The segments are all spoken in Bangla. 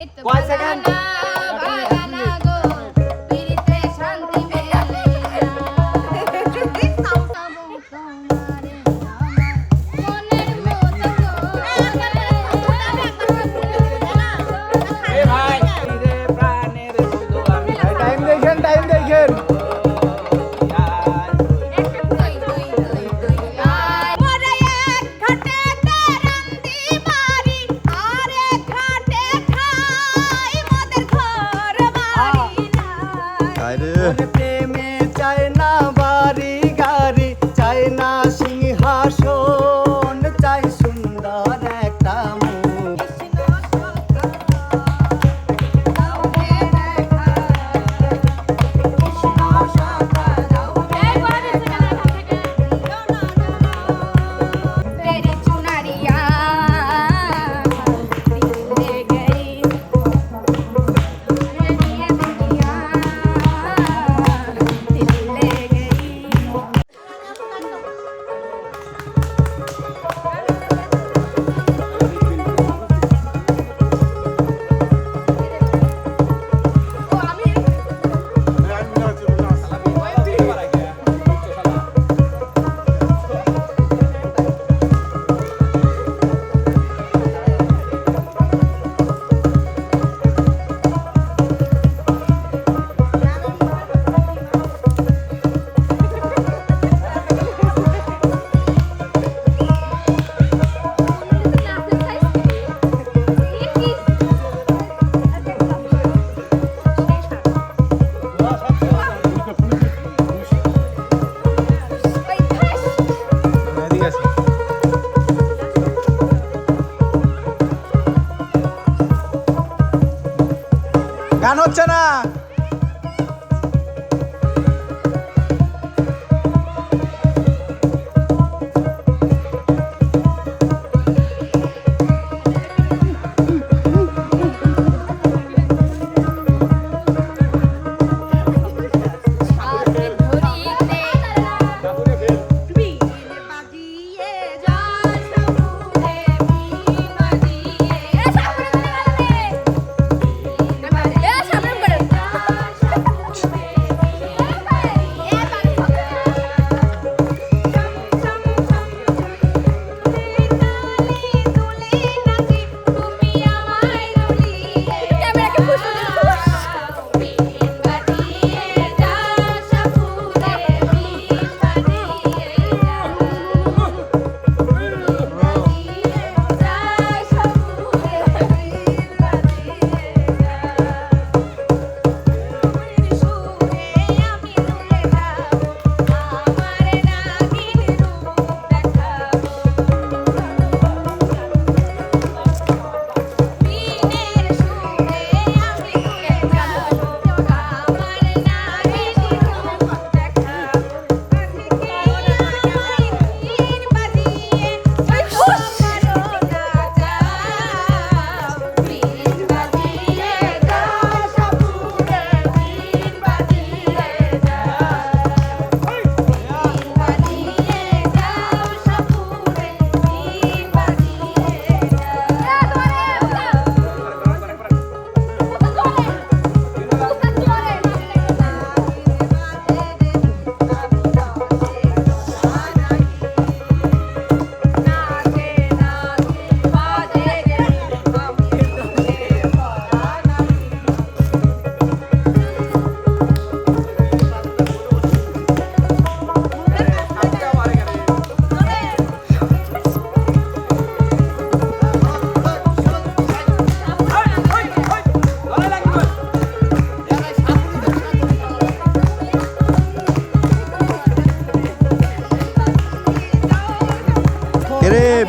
কয় সেকেন্ড টাইম দেখেন প্রেমে চায় না বাড়ি গাড়ি চায় না সিংহাসন চাই সুন্দর একটা মুখ গান হচ্ছে না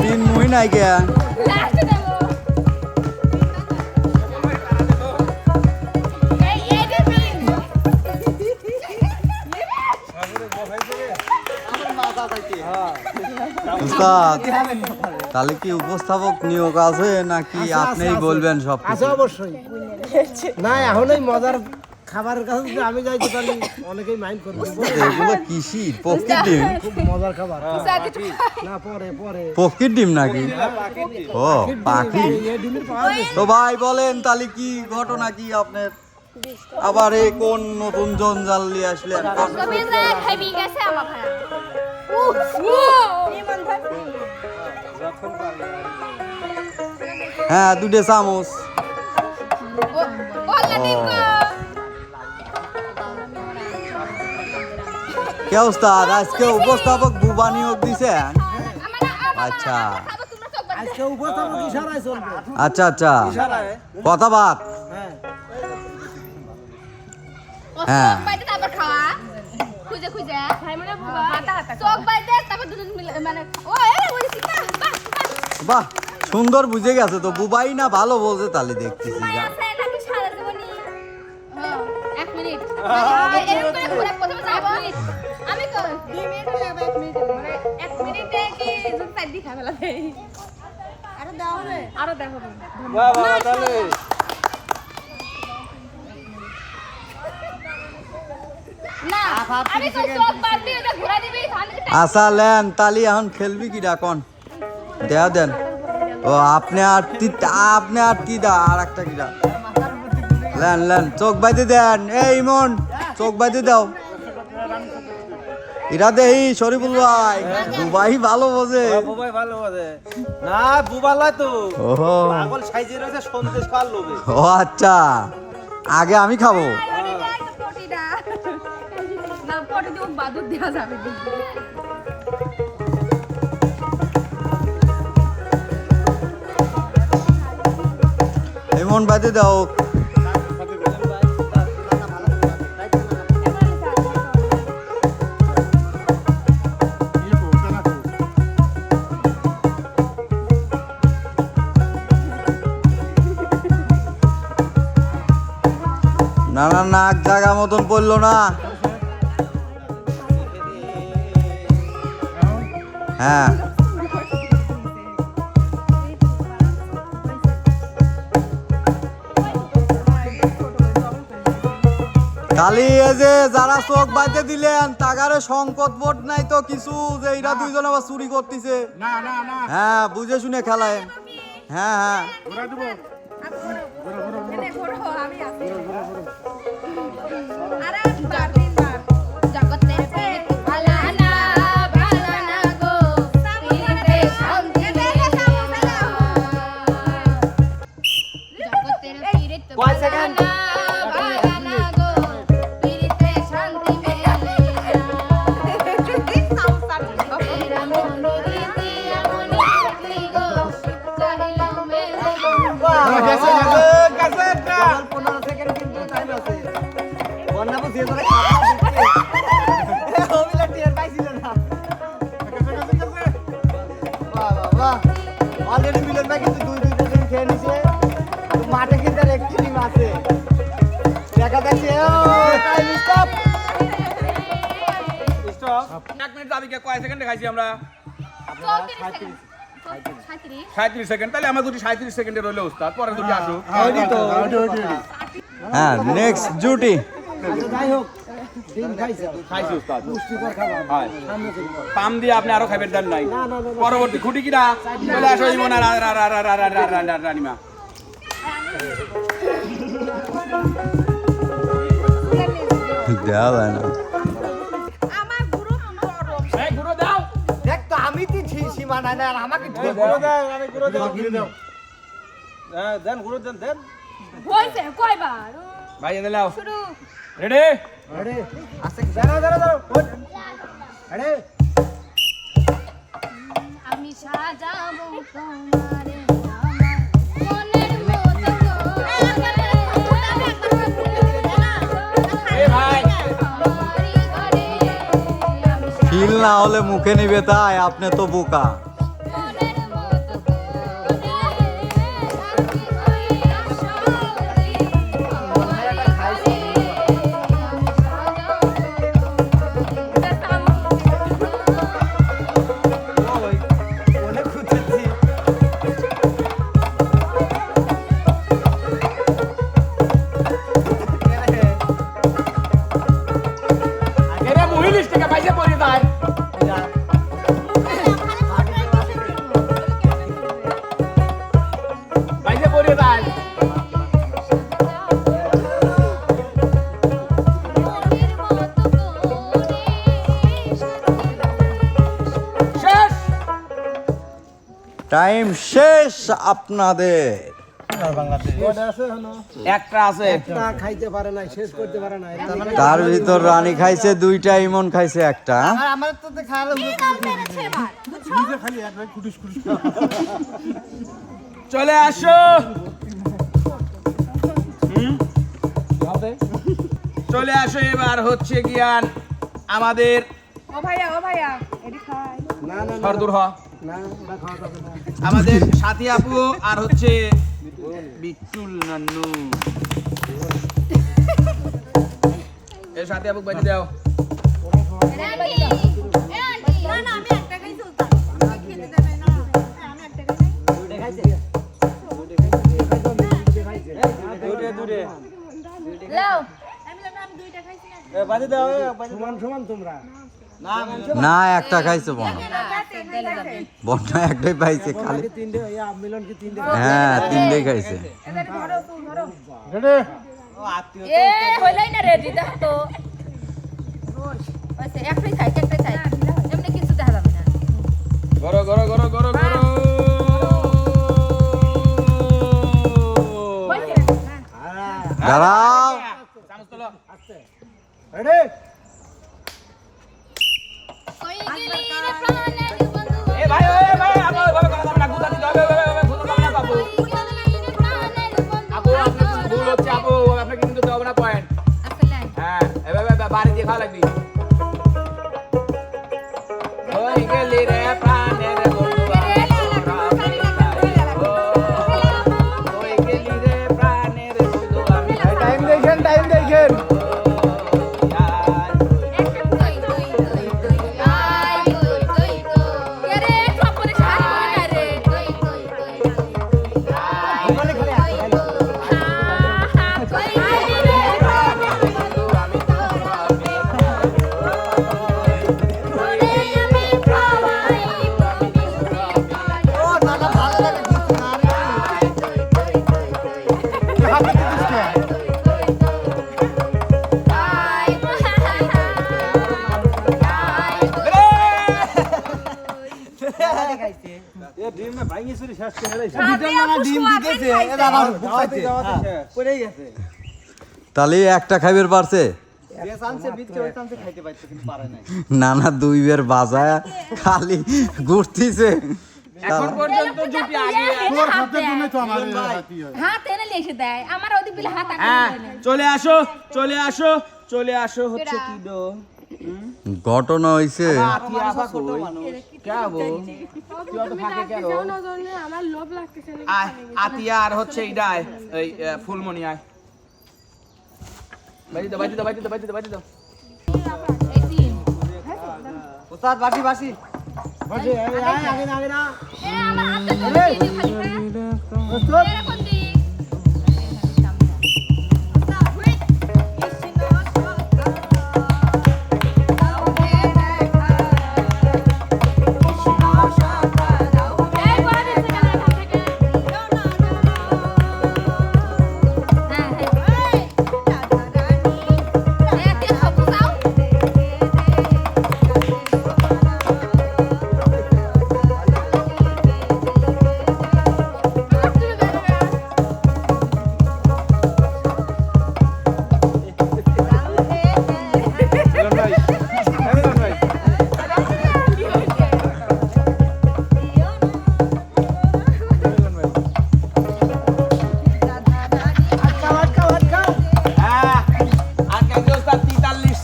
বিন মুই নাই গিয়া তাহলে কি উপস্থাপক নিয়োগ আছে নাকি আপনিই বলবেন সব? আছে অবশ্যই। না এখন এই মজার খাবারের কাছে যদি আমি যাই তো তাহলে অনেকেই মাইন্ড করবে এগুলো কিসি পকির ডিম খুব মজার খাবার না পরে পরে পকির ডিম নাকি ও পাখি এই ডিমের পাওয়া যায় তো ভাই বলেন তাহলে কি ঘটনা কি আপনার আবার এই কোন নতুন জঞ্জাল নিয়ে আসলেন হ্যাঁ 2 চামচ কে ওস্তাদ আজকে উপস্থাপক বুবা নিয়োগ দিছেন আচ্ছা আজকে উপস্থাপক ইশারায় চলবে আচ্ছা আচ্ছা ইশারায় কথা বাত হ্যাঁ হ্যাঁ বাহ সুন্দর বুঝে গেছে তো বুবাই না ভালো বলছে তাহলে দেখতেছি যা। আশা লেন তালি এখন খেলবি কি ডাকন দেয়া দেন ও আপনি আর কি দা আর একটা কি দা লেন লেন চোখ বাইতে দেন এই ইমন চোখ বাইতে দাও এরা দেহি শরীফুল ভাই দুবাই ভালো বোঝে বুবাই ভালো আছে না বুবালা তো ওহো পাগল সাইজে রয়েছে সন্দেশ খাওয়ার লোভে ও আচ্ছা আগে আমি খাবো ইমন বাইতে দাও না না নাক জায়গা মতন পড়লো না হ্যাঁ খালি এই যে যারা চোখ বাইতে দিলেন তাগারে সংকট বোধ নাই তো কিছু যে এরা দুইজন আবার চুরি করতেছে না না না হ্যাঁ বুঝে শুনে খেলায় হ্যাঁ হ্যাঁ ঘোরা দেব অলরেডি মিলন ভাই কিন্তু দুইটা দিন খেয়ে নিছে মাঠে কিন্তু আর একটি টিম আছে দেখা যাচ্ছে ও টাইম স্টপ স্টপ 1 মিনিট দাবি কে কয় সেকেন্ডে খাইছি আমরা 37 সেকেন্ড তাহলে আমরা দুটি 37 সেকেন্ডে রইলো উস্তাদ পরে দুটি আসুক হ্যাঁ নেক্সট জুটি যাই হোক ডিম খাইছে খাইছি উস্তাদ পুষ্টিকর খাবার হয় সামনে থেকে পাম দিয়ে আপনি আরো খাইবেন দেন নাই না না না পরবর্তী খুঁটি কিরা চলে আসো ইমন আর রানিমা দেওয়া যায় না এই গুরু দাও দেখ তো আমি তো সীমানা না আর আমাকে গুঁড়ো দাও আমি গুঁড়ো দাও ঘিরে দাও হ্যাঁ দেন গুঁড়ো দেন দেন ভাই এনে লাও রেডি আরে আস্তে দাঁড়াও দাঁড়াও দাঁড়াও আরে আমি সাজাবো তোমারে আমার মনের মতো এই ভাই আমারই ঘরে আমি ফিল না হলে মুখে নিবে তাই আপনি তো বোকা মনের মতো করে আমি হইয়া সরে আমারই ঘরে আমি সাজাবো ওই অনেক খুঁজেছি টাইম শেষ আপনাদের। একটা আছে খাইতে পারে না, শেষ করতে পারে না। তার ভিতর রানী খাইছে দুইটা, ইমন খাইছে একটা। আমার তো খাওয়া চলে আসো, চলে আসো। এবার হচ্ছে গিয়ান আমাদের ও ভাইয়া এডি খাই সরদুর হ না, ওটা খাওয়া যাবে না। আমাদের সাথী আপু আর হচ্ছে বিট্টুল নান্নু। এর সাথী আপু বাইতে দাও। আন্টি এ আন্টি না না আমি একটা খাই সুলতান আমি খেতে দেবে না আমি একটা খাই দূরে লাও আমি দুইটা খাইছি না বাজে দাও, সমান সমান তোমরা। না একটা খাইছে বন্যা একটাই পাইছে খালি। তিনটে মিলনকে তিনটে হ্যাঁ তিনটেই খাইছে। এ হইলাই না রেডি দাও তো আচ্ছা একটাই খাই এমনি কিছু দেখা যাবে না গরো গরো গরো গরো গরো। দাঁড়াও, চামচ তোলো। রেডি কই গেলি রে প্রাণের বন্ধু এ ভাই আপু এভাবে কথা বলবেন না, গুতা দিতে হবে, এভাবে গুতা দিতে হবে না আপু। আপু আপনার ভুল হচ্ছে আপু, আপনাকে কিন্তু দিতে হবে না পয়েন্ট। হ্যাঁ এভাবে বাড়ি দিয়ে খাওয়া লাগবে। ওই গেলি রে প্রাণের বন্ধু, ওই গেলি রে প্রাণের বন্ধু, আমি টাইম দেখেন, টাইম দেখেন। তাহলে একটা খাইবের পারছে না না, দুই বের বাজায় খালি ঘুরতিছে। এখন পর্যন্ত জুটি আগে। হাত এনে লিখে দেয় আমার ওদি বিলে হাত হ্যাঁ চলে আসো, চলে আসো, চলে আসো। হচ্ছে কি দো ঘটনা হইছে আমার লোভ লাগতেছে আতিয়া আর হচ্ছে ইডায় এই ফুলমনি আয়। বাইতে দাও বাইতে দাও বাইতে দাও বাইতে দাও বাইতে দাও। এই তিন ওস্তাদ বাসি বাসি বাসি আগে আগে না এ আমার হাতে ধরে দিবি খালি ওস্তাদ এরকম দিক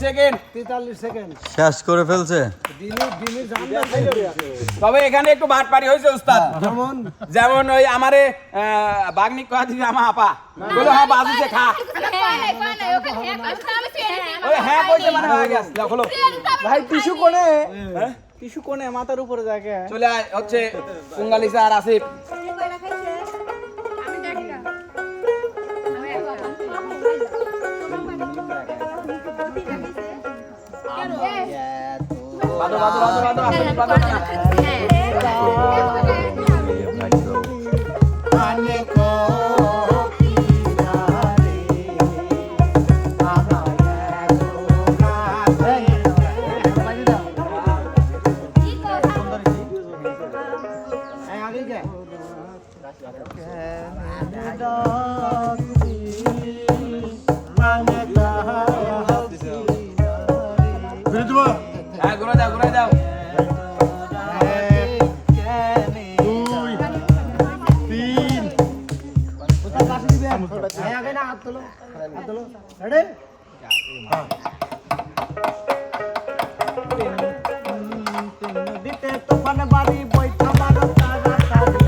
সেকেন্ড 43 সেকেন্ড শেষ করে ফেলছে। ডিমের জামটা খাইলো। তবে এখানে একটু বাটপারি হয়েছে উস্তাদ। যেমন যেমন ওই আমারে বাগনি কয়া দিবি আমা আপা বলো হ্যাঁ বাজুছে খা। ওই হ্যাঁ কইতে মানে হয়ে গেছে। লাও খোলো ভাই টিস্যু কোনে, টিস্যু কোনে মাথার উপরে জায়গা। চলে আয় হচ্ছে পুঙ্গালিসা আর আসিফ। বাদো বাদো বাদো বাদো আসিফ বাদো। আগে না হাত তোলো রেডি দিতে তুফান বাড়ি বইটা মারো তারা তারি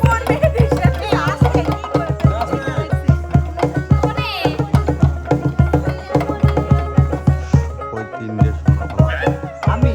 কোন মেয়েদের সাথে আসছে কি করবে ওই তিন রে আমি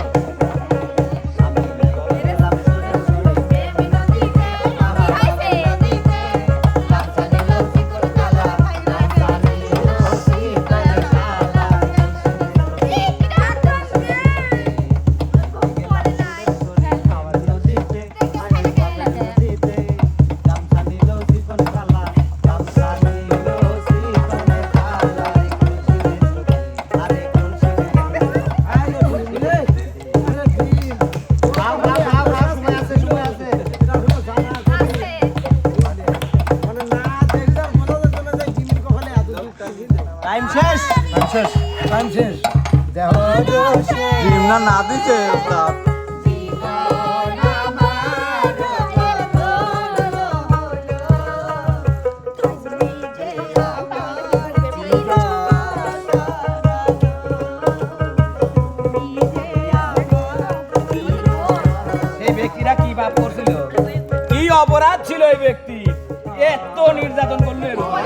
টাইম শেষ দেখো টিম না দিছে উস্তাদ এই ব্যক্তিরা কি পাপ করছিল, কি অপরাধ ছিল এই ব্যক্তি, এত নির্যাতন করলো এর উপর?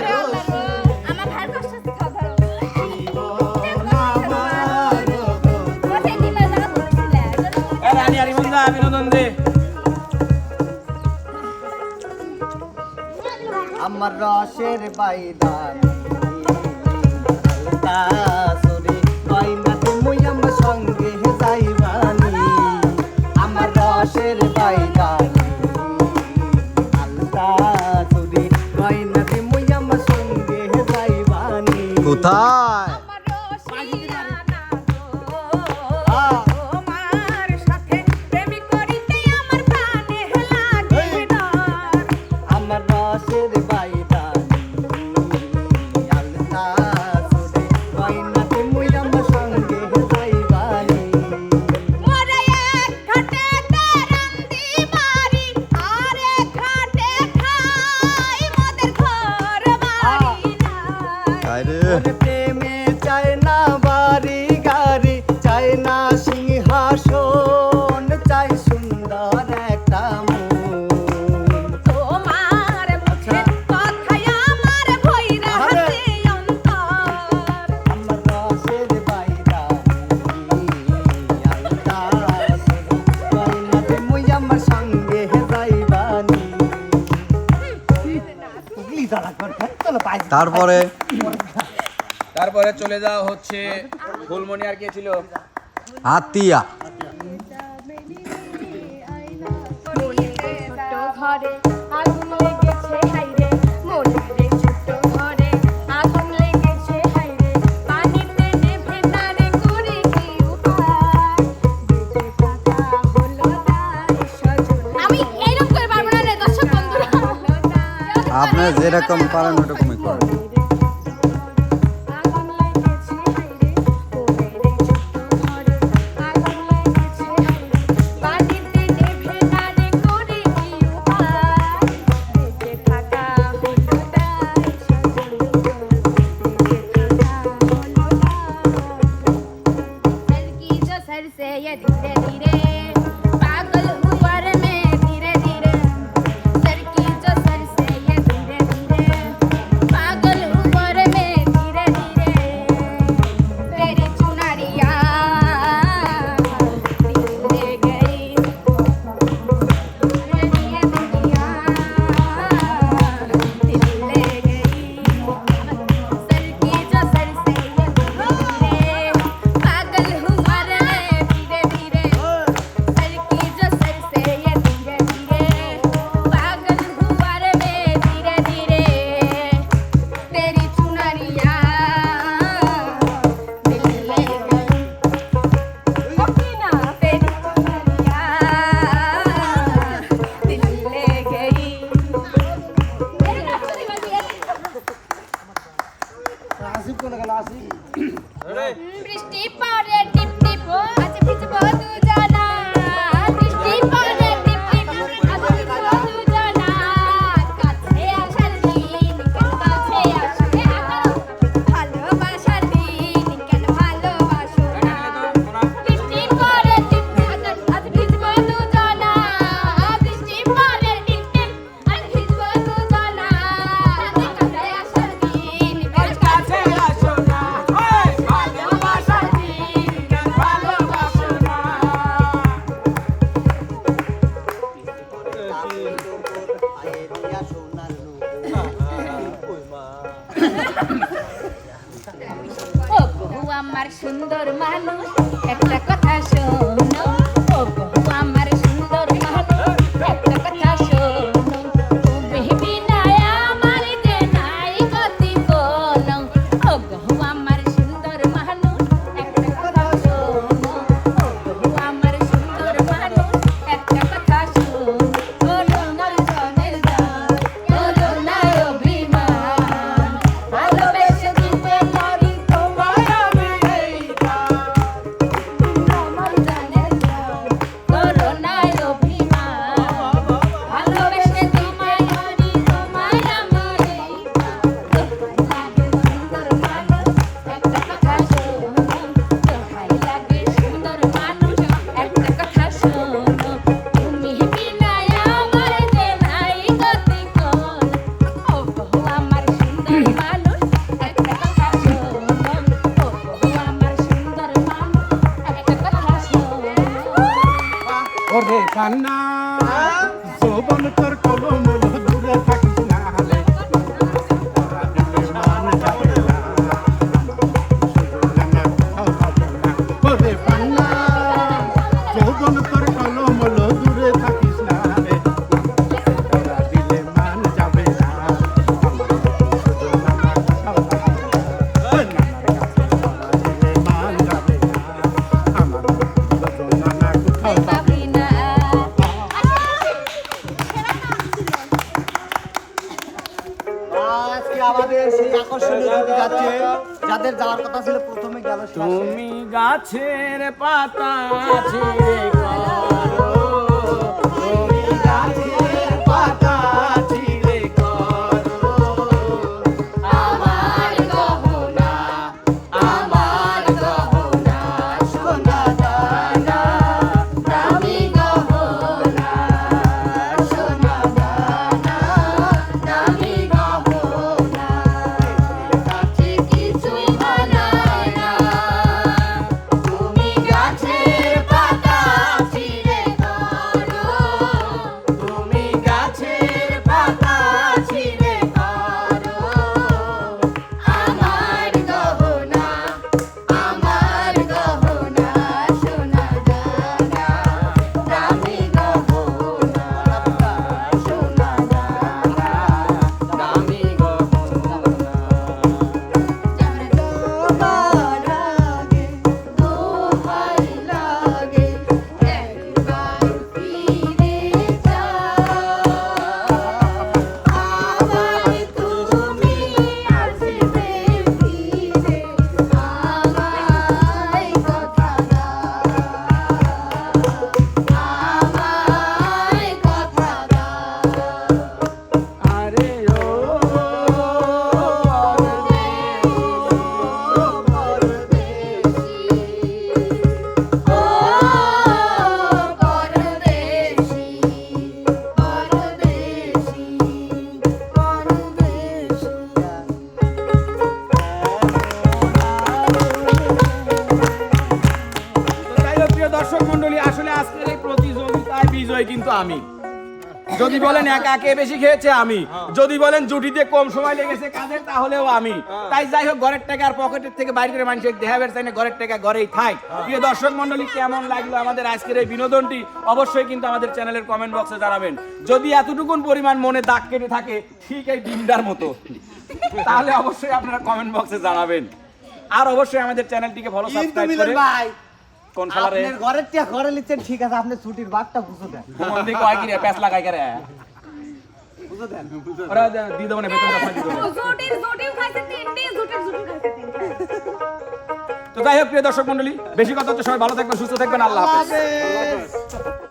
আমার ভাইয়ের কষ্ট হচ্ছে খাওয়া এ রানী আর ইমনদা বিনোদন দে। আমার রসের বাইদান সরি বাইনাতে মুই আমার সঙ্গে যাইবানি আমার রসের বাইদান আলতা সরি বাইনাতে মুই আমার সঙ্গে যাইবানি কোথায় তোমার সাথে প্রেমিক করিতে আমার প্রাণে লাগে না আমার রসের বাইদান আলতা সরি বাইনাতে মুই আমার সঙ্গে যাইবানি মোরে এক ঘাটে রান্দি বাড়ি আর এক ঘাটে খাই মোদের ঘর বাড়ি নাই খাই রে ওরে প্রেমে চায় না বাড়ি গাড়ি চায় না সিংহাসন চাই সুন্দর একটা মন তোমার মুখে কথাই আমার ভইরা হাতে অন্তর আমার রসের বাইরা আলতা বাইনাতে মুই আমার সঙ্গে যাইবানি উগলি জ্বালা করতে চলো পাই তারপরে চলে যাওয়া হচ্ছে ফুলমণি, আর কে ছিল? হাতিয়া ছোট্ট ঘরে আগুন লেগেছে হাইরে মোরে ছোট্ট ঘরে আগুন লেগেছে হাইরে পানিতে নেভে না রে করে কি উপায় বেঁচে থাকা হলো তাই সজল আমি এইরকম করে পারবো না রে দর্শক বন্ধুরা আপনি যেরকম পারেন ওরকমই করেন আগুন লেগেছে হাইরে মোরে ছোট্ট ঘরে আগুন লেগেছে হাইরে পানিতে নেভে না রে করে কি উপায় বেঁচে থাকা হলো তাই সজল বেঁচে থাকা হলো তাই सर की जो सर से ये धीरे धीरे पागल हुआ रे मैं धीरे धीरे सर की जो सर से ये धीरे धीरे पागल আমার সুন্দর মানুষ একটা কথা শোনো ও গো আমার সুন্দর মানুষ একটা কথা শোনো তুমি বিনা আমার যে নাই গতি কোনো ও গো আমার সুন্দর মানুষ একটা কথা শোনো ও গো আমার সুন্দর মানুষ একটা কথা শোনো বলো না জনের দান বলো না অভিমান ভালোবেসে দিতে পারি তোমায় আমি এই আমার জানের দান বলো না অভিমান ভালোবেসে দিতে পারি তোমায় আমার এই সুন্দর মানুষ একটা কথা শোনো দোহাই লাগে সুন্দর মানুষ একটা কথা শোনো তুমি বিনা আমার যে নাই গতি কোন ও গো আমার সুন্দর মানুষ একটা কথা শোনো ও গো আমার সুন্দর মানুষ একটা কথা শোনো ওরে কান্না যৌবন তোর কলম দূরে থাকিস না হলে ওরে কান্না যৌবন তোর কলম দূরে থাকিস না হলে দিলে মান যাবে না মান যাবে না আমার নানা কোথাও পাবি না আজকে আমাদের সেই আকর্ষণীয় জুটি যাচ্ছে যাদের যাওয়ার কথা ছিল প্রথমে গেল তুমি গাছের পাতা ছিঁড়ে করো, তুমি গাছের পাতা ছিঁড়ে করো, আমার গহনা আমার গহনা সোনা দানা দামি গহনা সোনা দানা দামি গহনা কাছে কিছুই বানায় না তুমি গাছের পাতা ছিঁড়ে করো তুমি গাছের পাতা ছিঁড়ে করো, আমার গহনা সোনা দানা দামি গহনা সোনা দানা দামি গহনা। তোমার আগে দোহাই লাগে একবার ফিরে যাও আবার তুমি আসবে ফিরে আমায় কথা দাও আমায় কথা দাও আরে ও তাই হোক, প্রিয় দর্শক মন্ডলী, আসলে আজকের এই প্রতিযোগিতায় বিজয় কিন্তু আমি। যদি বলেন একা কে বেশি খেয়েছে আমি, যদি বলেন জুটিতে কম সময় লেগেছে কাজের তাহলেও আমি। তাই যাই হোক, ঘরের টাকা আর পকেটের থেকে বাইরে করে মানুষের দেহাবের চাইনে ঘরের টাকা ঘরেই থাক। প্রিয় দর্শক মন্ডলী, কেমন লাগলো আমাদের আজকের এই বিনোদনটি অবশ্যই কিন্তু আমাদের চ্যানেলের কমেন্ট বক্সে জানাবেন। যদি এতটুকুন পরিমাণ মনে দাগ কেটে থাকে ঠিক এই ডিমটার মতো, তাহলে অবশ্যই আপনারা কমেন্ট বক্সে জানাবেন। আর অবশ্যই আমাদের চ্যানেলটিকে ফলো কিন্তু সাবস্ক্রাইব মিলন করে ভাই কোন শালারে আপনার ঘরের টিয়া ঘরে লিখছেন ঠিক আছে আপনি ছুটির বাঘটা বুঝো দেন কোন দিকে কয় কি রে প্যাস লাগাই করে বুঝো দেন ওরা দিয়ে দেবো না বেতন দশ দিতে হবে। জুটির খাইছে তিনটি জুটির খাইছে তিনটি তো যাই হোক, প্রিয় দর্শক মন্ডলী, বেশি কথা হচ্ছে, সবাই ভালো থাকবেন, সুস্থ থাকবেন, আল্লাহ হাফেজ। হাফেজ।